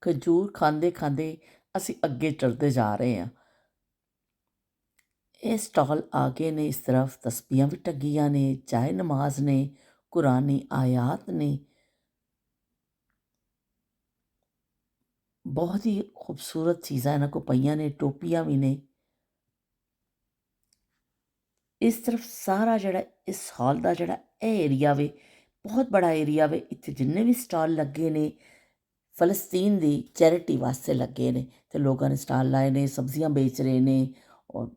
ਖਜੂਰ ਖਾਂਦੇ ਖਾਂਦੇ ਅਸੀਂ ਅੱਗੇ ਚੜ੍ਹਦੇ ਜਾ ਰਹੇ ਹਾਂ। ਇਹ ਸਟਾਲ ਆ ਗਏ ਨੇ ਇਸ ਤਰਫ, ਤਸਬੀਹਾਂ ਵੀ ਟੰਗੀਆਂ ਨੇ, ਚਾਹੇ ਨਮਾਜ਼ ਨੇ, ਕੁਰਾਨੀ ਆਇਆਤ ਨੇ, ਬਹੁਤ ਹੀ ਖੂਬਸੂਰਤ ਚੀਜ਼ਾਂ ਇਹਨਾਂ ਕੋਲ ਪਈਆਂ ਨੇ, ਟੋਪੀਆਂ ਵੀ ਨੇ। ਇਸ ਤਰਫ ਸਾਰਾ ਜਿਹੜਾ ਇਸ ਹਾਲ ਦਾ ਜਿਹੜਾ ਇਹ ਏਰੀਆ ਵੇ, ਬਹੁਤ ਬੜਾ ਏਰੀਆ ਵੇ। ਇੱਥੇ ਜਿੰਨੇ ਵੀ ਸਟਾਲ ਲੱਗੇ ਨੇ ਫਲਸਤੀਨ ਦੀ ਚੈਰਿਟੀ ਵਾਸਤੇ ਲੱਗੇ ਨੇ, ਅਤੇ ਲੋਕਾਂ ਨੇ ਸਟਾਲ ਲਾਏ ਨੇ, ਸਬਜ਼ੀਆਂ ਵੇਚ ਰਹੇ ਨੇ ਔਰ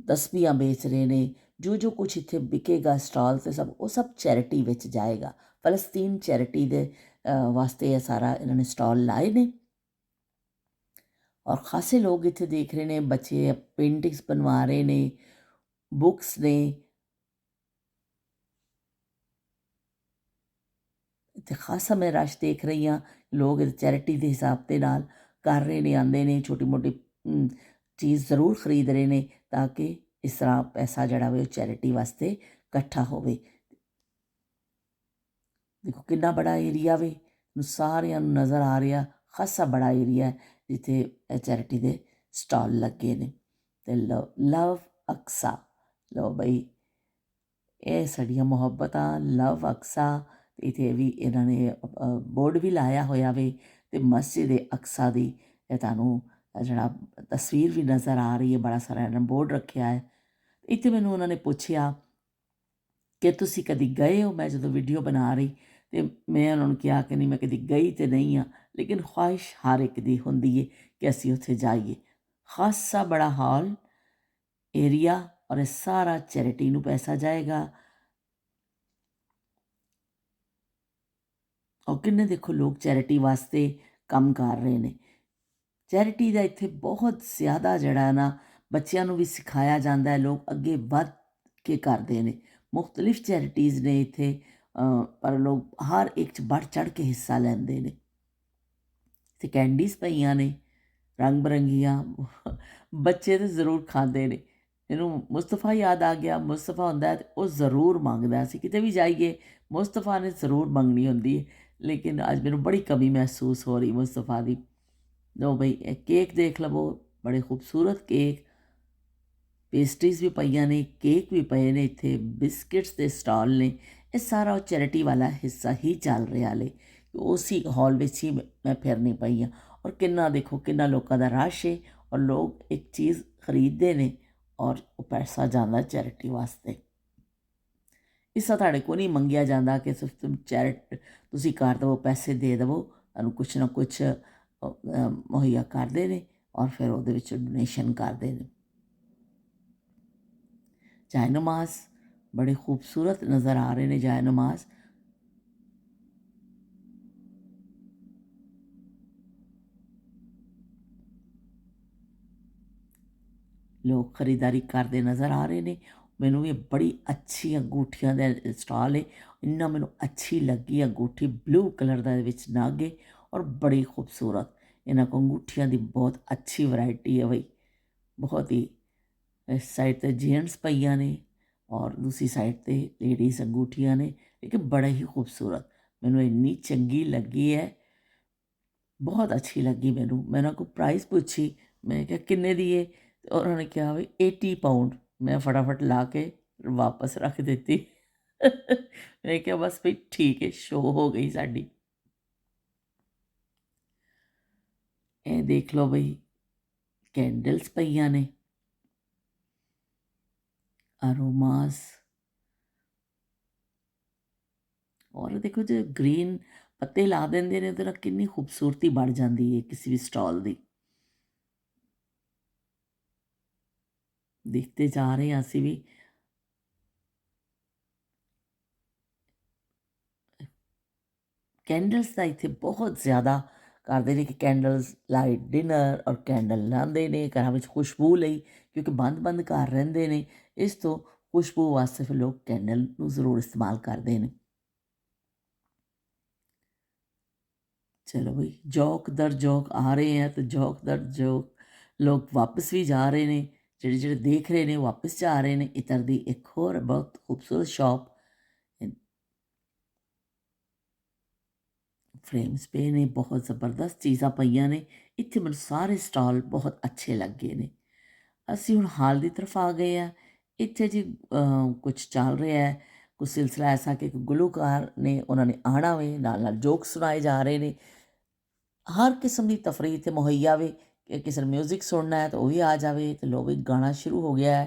ਤਸਬੀਹਾਂ ਵੇਚ ਰਹੇ ਨੇ। ਜੋ ਜੋ ਕੁਛ ਇੱਥੇ ਵਿਕੇਗਾ ਸਟਾਲ 'ਤੇ ਸਭ ਉਹ ਸਭ ਚੈਰਿਟੀ ਵਿੱਚ ਜਾਏਗਾ। ਫਲਸਤੀਨ ਚੈਰਿਟੀ ਦੇ ਵਾਸਤੇ ਇਹ ਸਾਰਾ ਇਹਨਾਂ ਨੇ ਸਟਾਲ ਲਾਏ ਨੇ ਔਰ ਖਾਸੇ ਲੋਕ ਇੱਥੇ ਦੇਖ ਰਹੇ ਨੇ। ਬੱਚੇ ਪੇਂਟਿੰਗਸ ਬਣਵਾ ਰਹੇ ਨੇ, ਬੁੱਕਸ ਨੇ। ਇੱਥੇ ਖਾਸਾ ਮੈਂ ਰਸ਼ ਦੇਖ ਰਹੀ ਹਾਂ। ਲੋਕ ਚੈਰਿਟੀ ਦੇ ਹਿਸਾਬ ਦੇ ਨਾਲ ਕਰ ਰਹੇ ਨੇ, ਆਉਂਦੇ ਨੇ, ਛੋਟੀ ਮੋਟੀ ਚੀਜ਼ ਜ਼ਰੂਰ ਖਰੀਦ ਰਹੇ ਨੇ ਤਾਂ ਕਿ ਇਸ ਤਰ੍ਹਾਂ ਪੈਸਾ ਜਿਹੜਾ ਵੇ ਉਹ ਚੈਰਿਟੀ ਵਾਸਤੇ ਇਕੱਠਾ ਹੋਵੇ। ਦੇਖੋ ਕਿੰਨਾ ਬੜਾ ਏਰੀਆ ਵੇ, ਸਾਰਿਆਂ ਨੂੰ ਨਜ਼ਰ ਆ ਰਿਹਾ। ਖਾਸਾ ਬੜਾ ਏਰੀਆ ਜਿੱਥੇ ਇਹ ਚੈਰਿਟੀ ਦੇ ਸਟਾਲ ਲੱਗੇ ਨੇ। ਅਤੇ ਲਵ ਅਕਸਾ, ਲਓ ਬਈ ਇਹ ਸਾਡੀਆਂ ਮੁਹੱਬਤਾਂ ਲਵ ਅਕਸਾ। ਇੱਥੇ ਵੀ ਇਹਨਾਂ ਨੇ ਬੋਰਡ ਵੀ ਲਾਇਆ ਹੋਇਆ ਵੇ, ਅਤੇ ਮਸਜਿਦ ਏ ਅਕਸਾ ਦੀ ਇਹ ਤੁਹਾਨੂੰ ਜਿਹੜਾ ਤਸਵੀਰ ਵੀ ਨਜ਼ਰ ਆ ਰਹੀ ਹੈ। ਬੜਾ ਸਾਰਾ ਇਹਨਾਂ ਬੋਰਡ ਰੱਖਿਆ ਹੈ। ਇੱਥੇ ਮੈਨੂੰ ਉਹਨਾਂ ਨੇ ਪੁੱਛਿਆ ਕਿ ਤੁਸੀਂ ਕਦੀ ਗਏ ਹੋ। ਮੈਂ ਜਦੋਂ ਵੀਡੀਓ ਬਣਾ ਰਹੀ ਅਤੇ ਮੈਂ ਉਹਨਾਂ ਨੂੰ ਕਿਹਾ ਕਿ ਨਹੀਂ, ਮੈਂ ਕਦੀ ਗਈ ਤਾਂ ਨਹੀਂ ਹਾਂ, ਲੇਕਿਨ ਖੁਆਇਸ਼ ਹਰ ਇੱਕ ਦੀ ਹੁੰਦੀ ਹੈ ਕਿ ਅਸੀਂ ਉੱਥੇ ਜਾਈਏ। ਖਾਸਾ ਬੜਾ ਹਾਲ ਏਰੀਆ ਔਰ ਇਹ ਸਾਰਾ ਚੈਰਿਟੀ ਨੂੰ ਪੈਸਾ ਜਾਏਗਾ। ਔਰ ਕਿੰਨੇ ਦੇਖੋ ਲੋਕ ਚੈਰਿਟੀ ਵਾਸਤੇ ਕੰਮ ਕਰ ਰਹੇ ਨੇ। ਚੈਰਿਟੀ ਦਾ ਇੱਥੇ ਬਹੁਤ ਜ਼ਿਆਦਾ ਜਿਹੜਾ ਨਾ ਬੱਚਿਆਂ ਨੂੰ ਵੀ ਸਿਖਾਇਆ ਜਾਂਦਾ ਹੈ। ਲੋਕ ਅੱਗੇ ਵੱਧ ਕੇ ਕਰਦੇ ਨੇ। ਮੁਖਤਲਿਫ ਚੈਰਿਟੀਜ਼ ਨੇ ਇੱਥੇ, ਪਰ ਲੋਕ ਹਰ ਇੱਕ 'ਚ ਵੱਧ ਚੜ੍ਹ ਕੇ ਹਿੱਸਾ ਲੈਂਦੇ ਨੇ। ਅਤੇ ਕੈਂਡੀਜ਼ ਪਈਆਂ ਨੇ ਰੰਗ ਬਰੰਗੀਆਂ। ਬੱਚੇ ਤਾਂ ਜ਼ਰੂਰ ਖਾਂਦੇ ਨੇ। ਇਹਨੂੰ ਮੁਸਤਫਾ ਯਾਦ ਆ ਗਿਆ। ਮੁਸਤਫਾ ਹੁੰਦਾ ਤੇ ਉਹ ਜ਼ਰੂਰ ਮੰਗਦਾ। ਅਸੀਂ ਕਿਤੇ ਵੀ ਜਾਈਏ ਮੁਸਤਫਾ ਨੇ ਜ਼ਰੂਰ ਮੰਗਣੀ ਹੁੰਦੀ ਹੈ, ਲੇਕਿਨ ਅੱਜ ਮੈਨੂੰ ਬੜੀ ਕਮੀ ਮਹਿਸੂਸ ਹੋ ਰਹੀ ਮੁਸਤਫਾ ਦੀ। ਲਓ ਬਈ ਇਹ ਕੇਕ ਦੇਖ ਲਵੋ, ਬੜੇ ਖੂਬਸੂਰਤ ਕੇਕ, ਪੇਸਟਰੀਜ਼ ਵੀ ਪਈਆਂ ਨੇ, ਕੇਕ ਵੀ ਪਏ ਨੇ। ਇੱਥੇ ਬਿਸਕਿਟਸ ਦੇ ਸਟਾਲ ਨੇ। ਇਹ ਸਾਰਾ ਉਹ ਚੈਰਿਟੀ ਵਾਲਾ ਹਿੱਸਾ ਹੀ ਚੱਲ ਰਿਹਾ ਹਾਲੇ। ਉਸੀ ਹਾਲ ਵਿੱਚ ਹੀ ਮੈਂ ਫਿਰਨੀ ਪਈ ਹਾਂ। ਔਰ ਕਿੰਨਾ ਦੇਖੋ ਕਿੰਨਾ ਲੋਕਾਂ ਦਾ ਰਸ਼ ਹੈ ਔਰ ਲੋਕ ਇੱਕ ਚੀਜ਼ ਖਰੀਦਦੇ ਨੇ ਔਰ ਉਹ ਪੈਸਾ ਜਾਂਦਾ ਚੈਰਿਟੀ ਵਾਸਤੇ। ਇਸ ਤਰ੍ਹਾਂ ਤੁਹਾਡੇ ਕੋਲ ਨਹੀਂ ਮੰਗਿਆ ਜਾਂਦਾ ਕਿ ਤੁਸੀਂ ਕਰ ਦੇਵੋ, ਪੈਸੇ ਦੇ ਦੇਵੋ। ਤੁਹਾਨੂੰ ਕੁਛ ਨਾ ਕੁਛ ਮੁਹੱਈਆ ਕਰਦੇ ਨੇ ਔਰ ਫਿਰ ਉਹਦੇ ਵਿੱਚ ਡੋਨੇਸ਼ਨ ਕਰਦੇ ਨੇ। ਜਾਏ ਨਮਾਜ਼ ਬੜੇ ਖੂਬਸੂਰਤ ਨਜ਼ਰ ਆ ਰਹੇ ਨੇ। ਜਾਏ ਨਮਾਜ਼ ਲੋਕ ਖਰੀਦਦਾਰੀ ਕਰਦੇ ਨਜ਼ਰ ਆ ਰਹੇ ਨੇ। ਮੈਨੂੰ ਵੀ ਬੜੀ ਅੱਛੀ ਅੰਗੂਠੀਆਂ ਦਾ ਸਟਾਲ ਹੈ। ਇੰਨਾ ਮੈਨੂੰ ਅੱਛੀ ਲੱਗੀ ਅੰਗੂਠੀ, ਬਲੂ ਕਲਰ ਦਾ ਇਹਦੇ ਵਿੱਚ ਨਗ ਹੈ ਔਰ ਬੜੀ ਖੂਬਸੂਰਤ। ਇਹਨਾਂ ਕੋਲ ਅੰਗੂਠੀਆਂ ਦੀ ਬਹੁਤ ਅੱਛੀ ਵੈਰਾਈਟੀ ਹੈ ਬਈ, ਬਹੁਤ ਹੀ। ਇਸ ਸਾਈਡ 'ਤੇ ਜੈਂਟਸ ਪਈਆਂ ਨੇ ਔਰ ਦੂਸਰੀ ਸਾਈਡ 'ਤੇ ਲੇਡੀਜ਼ ਅੰਗੂਠੀਆਂ ਨੇ, ਲੇਕਿਨ ਬੜਾ ਹੀ ਖੂਬਸੂਰਤ। ਮੈਨੂੰ ਇੰਨੀ ਚੰਗੀ ਲੱਗੀ ਹੈ, ਬਹੁਤ ਅੱਛੀ ਲੱਗੀ ਮੈਨੂੰ। ਮੈਂ ਉਹਨਾਂ ਕੋਲ ਪ੍ਰਾਈਸ ਪੁੱਛੀ, ਮੈਂ ਕਿਹਾ ਕਿੰਨੇ ਦੀ ਹੈ? ਉਹਨਾਂ ਨੇ ਕਿਹਾ ਵੀ 80 ਪਾਊਂਡ। ਮੈਂ ਫਟਾਫਟ ਲਾ ਕੇ ਵਾਪਸ ਰੱਖ ਦਿੱਤੀ। ਮੈਂ ਕਿਹਾ ਬਸ ਵੀ ਠੀਕ ਹੈ, ਸ਼ੋਅ ਹੋ ਗਈ ਸਾਡੀ। ਇਹ ਦੇਖ ਲਓ ਬਈ ਕੈਂਡਲਸ ਪਈਆਂ ਨੇ, ਅਰੋਮਾਸ। ਔਰ ਦੇਖੋ ਜੇ ਗ੍ਰੀਨ ਪੱਤੇ ਲਾ ਦਿੰਦੇ ਨੇ ਉਹਦੇ ਨਾਲ ਕਿੰਨੀ ਖੂਬਸੂਰਤੀ ਬਣ ਜਾਂਦੀ ਹੈ ਕਿਸੇ ਵੀ ਸਟਾਲ ਦੀ। ਦੇਖਦੇ ਜਾ ਰਹੇ ਹਾਂ ਅਸੀਂ ਵੀ। ਕੈਂਡਲਸ ਦਾ ਇੱਥੇ ਬਹੁਤ ਜ਼ਿਆਦਾ ਕਰਦੇ ਨੇ ਕਿ ਕੈਂਡਲਸ ਲਾਈਟ ਡਿਨਰ ਔਰ ਕੈਂਡਲ ਲਾਉਂਦੇ ਨੇ ਘਰਾਂ ਵਿੱਚ ਖੁਸ਼ਬੂ ਲਈ, ਕਿਉਂਕਿ ਬੰਦ ਘਰ ਰਹਿੰਦੇ ਨੇ। ਇਸ ਤੋਂ ਖੁਸ਼ਬੂ ਵਾਸਤੇ ਫਿਰ ਲੋਕ ਕੈਂਡਲ ਨੂੰ ਜ਼ਰੂਰ ਇਸਤੇਮਾਲ ਕਰਦੇ ਨੇ। ਚਲੋ ਬਈ ਜੌਕ ਦਰ ਜੌਕ ਆ ਰਹੇ ਹੈ, ਤਾਂ ਜੌਕ ਦਰ ਜੌਕ ਲੋਕ ਵਾਪਸ ਵੀ ਜਾ ਰਹੇ ਨੇ। ਜਿਹੜੇ ਦੇਖ ਰਹੇ ਨੇ ਵਾਪਸ ਜਾ ਰਹੇ ਨੇ। ਇੱਧਰ ਦੀ ਇੱਕ ਹੋਰ ਬਹੁਤ ਖੂਬਸੂਰਤ ਸ਼ਾਪ ਫਰੇਮਸ ਪਏ ਨੇ, ਬਹੁਤ ਜ਼ਬਰਦਸਤ ਚੀਜ਼ਾਂ ਪਈਆਂ ਨੇ। ਇੱਥੇ ਮੈਨੂੰ ਸਾਰੇ ਸਟਾਲ ਬਹੁਤ ਅੱਛੇ ਲੱਗੇ ਨੇ। ਅਸੀਂ ਹੁਣ ਹਾਲ ਦੀ ਤਰਫ ਆ ਗਏ ਆ। ਇੱਥੇ ਜੀ ਕੁਛ ਚੱਲ ਰਿਹਾ ਹੈ, ਕੁਛ ਸਿਲਸਿਲਾ ਐਸਾ ਕਿ ਇੱਕ ਗੁਲੂਕਾਰ ਨੇ ਉਹਨਾਂ ਨੇ ਆਉਣਾ ਵੇ, ਨਾਲ ਨਾਲ ਜੋਕ ਸੁਣਾਏ ਜਾ ਰਹੇ ਨੇ। ਹਰ ਕਿਸਮ ਦੀ ਤਫਰੀਹ ਇੱਥੇ ਮੁਹੱਈਆ ਵੇ ਕਿ ਕਿਸੇ ਨੇ ਮਿਊਜ਼ਿਕ ਸੁਣਨਾ ਹੈ ਤਾਂ ਉਹ ਵੀ ਆ ਜਾਵੇ। ਅਤੇ ਲੋ ਵੀ ਗਾਣਾ ਸ਼ੁਰੂ ਹੋ ਗਿਆ ਹੈ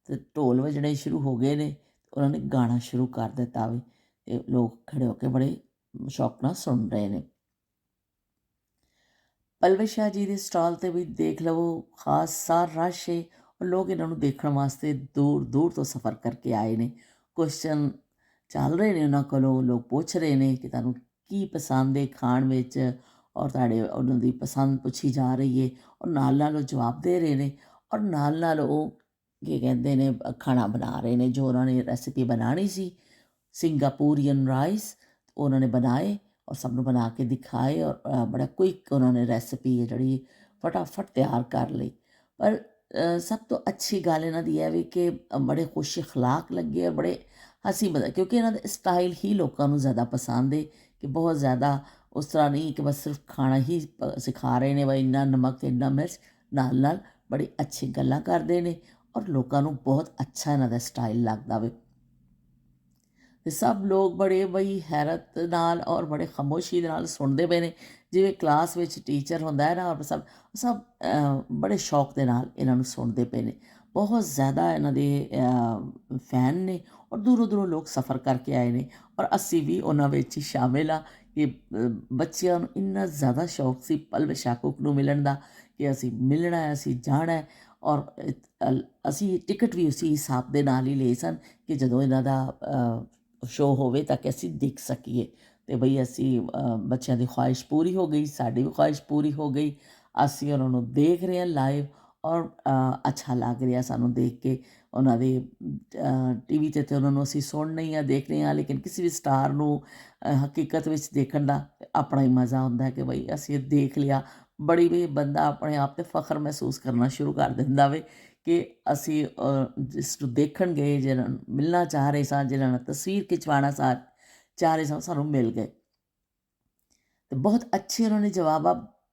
ਅਤੇ ਢੋਲ ਵੱਜਣੇ ਸ਼ੁਰੂ ਹੋ ਗਏ ਨੇ। ਉਹਨਾਂ ਨੇ ਗਾਣਾ ਸ਼ੁਰੂ ਕਰ ਦਿੱਤਾ ਵੇ ਅਤੇ ਲੋਕ ਖੜੇ ਹੋ ਕੇ ਬੜੇ ਸ਼ੌਕ ਨਾਲ ਸੁਣ ਰਹੇ ਨੇ। ਪਲਵਿਤ ਸ਼ਾਹ ਜੀ ਦੇ ਸਟਾਲ 'ਤੇ ਵੀ ਦੇਖ ਲਵੋ, ਖਾਸਾ ਰਸ਼ ਹੈ ਔਰ ਲੋਕ ਇਹਨਾਂ ਨੂੰ ਦੇਖਣ ਵਾਸਤੇ ਦੂਰ ਦੂਰ ਤੋਂ ਸਫ਼ਰ ਕਰਕੇ ਆਏ ਨੇ। ਕੁਐਸਚਨ ਚੱਲ ਰਹੇ ਨੇ ਉਹਨਾਂ ਕੋਲੋਂ, ਲੋਕ ਪੁੱਛ ਰਹੇ ਨੇ ਕਿ ਤੁਹਾਨੂੰ ਕੀ ਪਸੰਦ ਹੈ ਖਾਣ ਵਿੱਚ, ਔਰ ਤੁਹਾਡੇ ਉਹਨਾਂ ਦੀ ਪਸੰਦ ਪੁੱਛੀ ਜਾ ਰਹੀ ਹੈ ਔਰ ਨਾਲ ਨਾਲ ਉਹ ਜਵਾਬ ਦੇ ਰਹੇ ਨੇ। ਔਰ ਨਾਲ ਨਾਲ ਉਹ ਕੀ ਕਹਿੰਦੇ ਨੇ ਖਾਣਾ ਬਣਾ ਰਹੇ ਨੇ, ਜੋ ਉਹਨਾਂ ਨੇ ਰੈਸਿਪੀ ਬਣਾਉਣੀ ਸੀ ਸਿੰਗਾਪੁਰੀਅਨ ਰਾਈਸ, ਉਹਨਾਂ ਨੇ ਬਣਾਏ ਔਰ ਸਭ ਨੂੰ ਬਣਾ ਕੇ ਦਿਖਾਏ। ਔਰ ਬੜਾ ਕੁਇੱਕ ਉਹਨਾਂ ਨੇ ਰੈਸਿਪੀ ਹੈ ਜਿਹੜੀ ਫਟਾਫਟ ਤਿਆਰ ਕਰ ਲਈ। ਪਰ ਸਭ ਤੋਂ ਅੱਛੀ ਗੱਲ ਇਹਨਾਂ ਦੀ ਇਹ ਵੀ ਕਿ ਬੜੇ ਖੁਸ਼ ਅਖਲਾਕ ਲੱਗੇ ਔਰ ਬੜੇ ਹੱਸੀ ਮਜ਼ਾਕ, ਕਿਉਂਕਿ ਇਹਨਾਂ ਦੇ ਸਟਾਈਲ ਹੀ ਲੋਕਾਂ ਨੂੰ ਜ਼ਿਆਦਾ ਪਸੰਦ ਹੈ ਕਿ ਬਹੁਤ ਜ਼ਿਆਦਾ ਉਸ ਤਰ੍ਹਾਂ ਨਹੀਂ ਕਿ ਬਸ ਸਿਰਫ ਖਾਣਾ ਹੀ ਸਿਖਾ ਰਹੇ ਨੇ, ਬਈ ਇੰਨਾ ਨਮਕ ਅਤੇ ਇੰਨਾ ਮਿਰਚ, ਨਾਲ ਨਾਲ ਬੜੀ ਅੱਛੀ ਗੱਲਾਂ ਕਰਦੇ ਨੇ ਔਰ ਲੋਕਾਂ ਨੂੰ ਬਹੁਤ ਅੱਛਾ ਇਹਨਾਂ ਦਾ ਸਟਾਈਲ ਲੱਗਦਾ ਵੇ। ਅਤੇ ਸਭ ਲੋਕ ਬੜੇ ਬਈ ਹੈਰਤ ਨਾਲ ਔਰ ਬੜੇ ਖਾਮੋਸ਼ੀ ਦੇ ਨਾਲ ਸੁਣਦੇ ਪਏ ਨੇ, ਜਿਵੇਂ ਕਲਾਸ ਵਿੱਚ ਟੀਚਰ ਹੁੰਦਾ ਹੈ ਨਾ। ਔਰ ਸਭ ਸਭ ਬੜੇ ਸ਼ੌਕ ਦੇ ਨਾਲ ਇਹਨਾਂ ਨੂੰ ਸੁਣਦੇ ਪਏ ਨੇ। ਬਹੁਤ ਜ਼ਿਆਦਾ ਇਹਨਾਂ ਦੇ ਫੈਨ ਨੇ ਔਰ ਦੂਰੋਂ ਦੂਰੋਂ ਲੋਕ ਸਫ਼ਰ ਕਰਕੇ ਆਏ ਨੇ ਔਰ ਅਸੀਂ ਵੀ ਉਹਨਾਂ ਵਿੱਚ ਹੀ ਸ਼ਾਮਿਲ ਹਾਂ ਕਿ ਬੱਚਿਆਂ ਨੂੰ ਇੰਨਾ ਜ਼ਿਆਦਾ ਸ਼ੌਕ ਸੀ ਪਲਵਿਤ ਸ਼ਾਹ ਨੂੰ ਮਿਲਣ ਦਾ ਕਿ ਅਸੀਂ ਮਿਲਣਾ ਹੈ, ਅਸੀਂ ਜਾਣਾ ਹੈ। ਔਰ ਅਸੀਂ ਟਿਕਟ ਵੀ ਉਸੇ ਹਿਸਾਬ ਦੇ ਨਾਲ ਹੀ ਲਏ ਸਨ ਕਿ ਜਦੋਂ ਇਹਨਾਂ ਦਾ ਸ਼ੋਅ ਹੋਵੇ ਤਾਂ ਕਿ ਅਸੀਂ ਦੇਖ ਸਕੀਏ। ਅਤੇ ਬਈ ਅਸੀਂ ਬੱਚਿਆਂ ਦੀ ਖੁਆਇਸ਼ ਪੂਰੀ ਹੋ ਗਈ, ਸਾਡੀ ਵੀ ਖੁਆਇਸ਼ ਪੂਰੀ ਹੋ ਗਈ। ਅਸੀਂ ਉਹਨਾਂ ਨੂੰ ਦੇਖ ਰਹੇ ਹਾਂ ਲਾਈਵ ਔਰ ਅੱਛਾ ਲੱਗ ਰਿਹਾ ਸਾਨੂੰ ਦੇਖ ਕੇ। ਉਹਨਾਂ ਦੇ ਟੀ ਵੀ 'ਤੇ ਉਹਨਾਂ ਨੂੰ ਅਸੀਂ ਸੁਣ ਨਹੀਂ ਹਾਂ, ਦੇਖ ਰਹੇ ਹਾਂ, ਲੇਕਿਨ ਕਿਸੇ ਵੀ ਸਟਾਰ ਨੂੰ ਹਕੀਕਤ ਵਿੱਚ ਦੇਖਣ ਦਾ ਆਪਣਾ ਹੀ ਮਜ਼ਾ ਹੁੰਦਾ ਹੈ ਕਿ ਬਈ ਅਸੀਂ ਦੇਖ ਲਿਆ। ਬੜੀ ਵੀ ਬੰਦਾ ਆਪਣੇ ਆਪ 'ਤੇ ਫਖਰ ਮਹਿਸੂਸ ਕਰਨਾ ਸ਼ੁਰੂ ਕਰ ਦਿੰਦਾ ਵੇ ਕਿ ਅਸੀਂ ਜਿਸ ਨੂੰ ਦੇਖਣ ਗਏ, ਜਿਹਨਾਂ ਨੂੰ ਮਿਲਣਾ ਚਾਹ ਰਹੇ ਸਾਂ, ਜਿਹਨਾਂ ਨਾਲ ਤਸਵੀਰ ਖਿਚਵਾਉਣਾ ਚਾਹ ਰਹੇ ਸਾਂ, ਸਾਨੂੰ ਮਿਲ ਗਏ। ਅਤੇ ਬਹੁਤ ਅੱਛੇ ਉਹਨਾਂ ਨੇ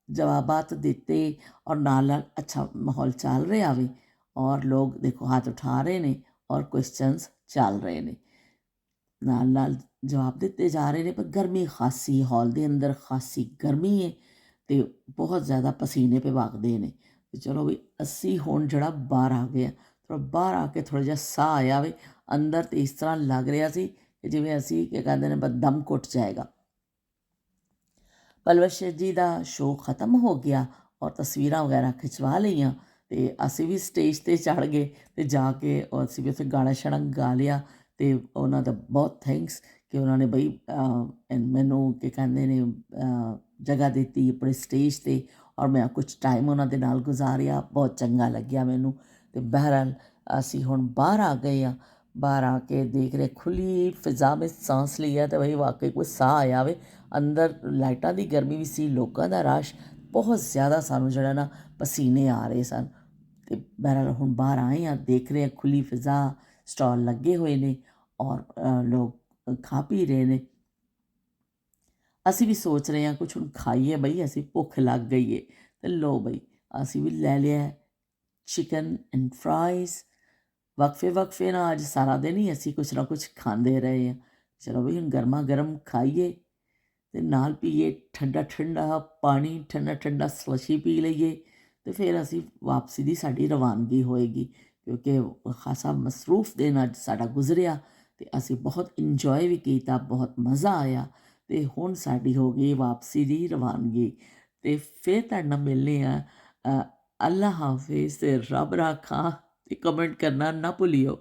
ਜਵਾਬਾਤ ਦਿੱਤੇ ਔਰ ਨਾਲ ਨਾਲ ਅੱਛਾ ਮਾਹੌਲ ਚੱਲ ਰਿਹਾ ਵੇ। ਔਰ ਲੋਕ ਦੇਖੋ ਹੱਥ ਉਠਾ ਰਹੇ ਨੇ ਔਰ ਕੁਐਸਚਨਸ ਚੱਲ ਰਹੇ ਨੇ, ਨਾਲ ਨਾਲ ਜਵਾਬ ਦਿੱਤੇ ਜਾ ਰਹੇ ਨੇ। ਪਰ ਗਰਮੀ ਖਾਸੀ ਹਾਲ ਦੇ ਅੰਦਰ, ਖਾਸੀ ਗਰਮੀ ਹੈ ਅਤੇ ਬਹੁਤ ਜ਼ਿਆਦਾ ਪਸੀਨੇ ਪੇ ਵਗਦੇ ਨੇ। ਅਤੇ ਚਲੋ ਵੀ ਅਸੀਂ ਹੁਣ ਜਿਹੜਾ ਬਾਹਰ ਆ ਗਏ ਹਾਂ, ਥੋੜ੍ਹਾ ਬਾਹਰ ਆ ਕੇ ਥੋੜ੍ਹਾ ਜਿਹਾ ਸਾਹ ਆਇਆ ਵੇ। ਅੰਦਰ ਤਾਂ ਇਸ ਤਰ੍ਹਾਂ ਲੱਗ ਰਿਹਾ ਸੀ ਕਿ ਜਿਵੇਂ ਅਸੀਂ ਕੀ ਕਹਿੰਦੇ ਨੇ ਬਸ ਦਮ ਘੁੱਟ ਜਾਏਗਾ। ਪਲਵਿਤ ਸ਼ਾਹ ਜੀ ਦਾ ਸ਼ੋਅ ਖ਼ਤਮ ਹੋ ਗਿਆ ਔਰ ਤਸਵੀਰਾਂ ਵਗੈਰਾ ਖਿਚਵਾ ਲਈਆਂ ਅਤੇ ਅਸੀਂ ਵੀ ਸਟੇਜ 'ਤੇ ਚੜ੍ਹ ਗਏ ਅਤੇ ਜਾ ਕੇ ਅਸੀਂ ਵੀ ਉੱਥੇ ਗਾਣਾ ਸ਼ਾਣਾ ਗਾ ਲਿਆ। ਅਤੇ ਉਹਨਾਂ ਦਾ ਬਹੁਤ ਥੈਂਕਸ ਕਿ ਉਹਨਾਂ ਨੇ ਬਈ ਮੈਨੂੰ ਕੀ ਕਹਿੰਦੇ ਨੇ ਜਗ੍ਹਾ ਦਿੱਤੀ ਆਪਣੇ ਸਟੇਜ 'ਤੇ ਔਰ ਮੈਂ ਕੁਛ ਟਾਈਮ ਉਹਨਾਂ ਦੇ ਨਾਲ ਗੁਜ਼ਾਰਿਆ। ਬਹੁਤ ਚੰਗਾ ਲੱਗਿਆ ਮੈਨੂੰ। ਅਤੇ ਬਹਰਹਾਲ ਅਸੀਂ ਹੁਣ ਬਾਹਰ ਆ ਗਏ ਹਾਂ। ਬਾਹਰ ਆ ਕੇ ਦੇਖ ਰਹੇ ਖੁੱਲ੍ਹੀ ਫਿਜ਼ਾ ਵਿੱਚ ਸਾਂਸ ਲਈ ਹੈ ਅਤੇ ਬਈ ਵਾਕਈ ਕੋਈ ਸਾਹ ਆਇਆ ਵੇ। ਅੰਦਰ ਲਾਈਟਾਂ ਦੀ ਗਰਮੀ ਵੀ ਸੀ, ਲੋਕਾਂ ਦਾ ਰਸ਼ ਬਹੁਤ ਜ਼ਿਆਦਾ, ਸਾਨੂੰ ਜਿਹੜਾ ਨਾ ਪਸੀਨੇ ਆ ਰਹੇ ਸਨ। ਅਤੇ ਬਹਰਹਾਲ ਹੁਣ ਬਾਹਰ ਆਏ ਹਾਂ, ਦੇਖ ਰਹੇ ਹਾਂ ਖੁੱਲ੍ਹੀ ਫਿਜ਼ਾ, ਸਟਾਲ ਲੱਗੇ ਹੋਏ ਨੇ ਔਰ ਲੋਕ ਖਾ ਪੀ ਰਹੇ ਨੇ। ਅਸੀਂ ਵੀ ਸੋਚ ਰਹੇ ਹਾਂ ਕੁਛ ਹੁਣ ਖਾਈਏ ਬਈ, ਅਸੀਂ ਭੁੱਖ ਲੱਗ ਗਈ ਹੈ। ਅਤੇ ਲਓ ਬਈ ਅਸੀਂ ਵੀ ਲੈ ਲਿਆ ਚਿਕਨ ਐਂਡ ਫਰਾਈਜ਼। ਵਕਫੇ ਨਾਲ ਅੱਜ ਸਾਰਾ ਦਿਨ ਹੀ ਅਸੀਂ ਕੁਛ ਨਾ ਕੁਛ ਖਾਂਦੇ ਰਹੇ ਹਾਂ। ਚਲੋ ਬਈ ਹੁਣ ਗਰਮਾ ਗਰਮ ਖਾਈਏ ਅਤੇ ਨਾਲ ਪੀਏ ਠੰਡਾ ਠੰਡਾ ਪਾਣੀ, ਠੰਡਾ ਠੰਡਾ ਸਲਸ਼ੀ ਪੀ ਲਈਏ ਅਤੇ ਫਿਰ ਅਸੀਂ ਵਾਪਸੀ ਦੀ ਸਾਡੀ ਰਵਾਨਗੀ ਹੋਏਗੀ, ਕਿਉਂਕਿ ਖਾਸਾ ਮਸਰੂਫ ਦਿਨ ਅੱਜ ਸਾਡਾ ਗੁਜ਼ਰਿਆ ਅਤੇ ਅਸੀਂ ਬਹੁਤ ਇੰਜੋਏ ਵੀ ਕੀਤਾ, ਬਹੁਤ ਮਜ਼ਾ ਆਇਆ। ਅਤੇ ਹੁਣ ਸਾਡੀ ਹੋ ਗਈ ਵਾਪਸੀ ਦੀ ਰਵਾਨਗੀ। ਅਤੇ ਫਿਰ ਤੁਹਾਡੇ ਨਾਲ ਮਿਲਦੇ ਹਾਂ। ਅੱਲਾ ਹਾਫਿਜ਼ ਅਤੇ ਰੱਬ ਰਾਖਾ। ਅਤੇ ਕਮੈਂਟ ਕਰਨਾ ਨਾ ਭੁੱਲਿਓ।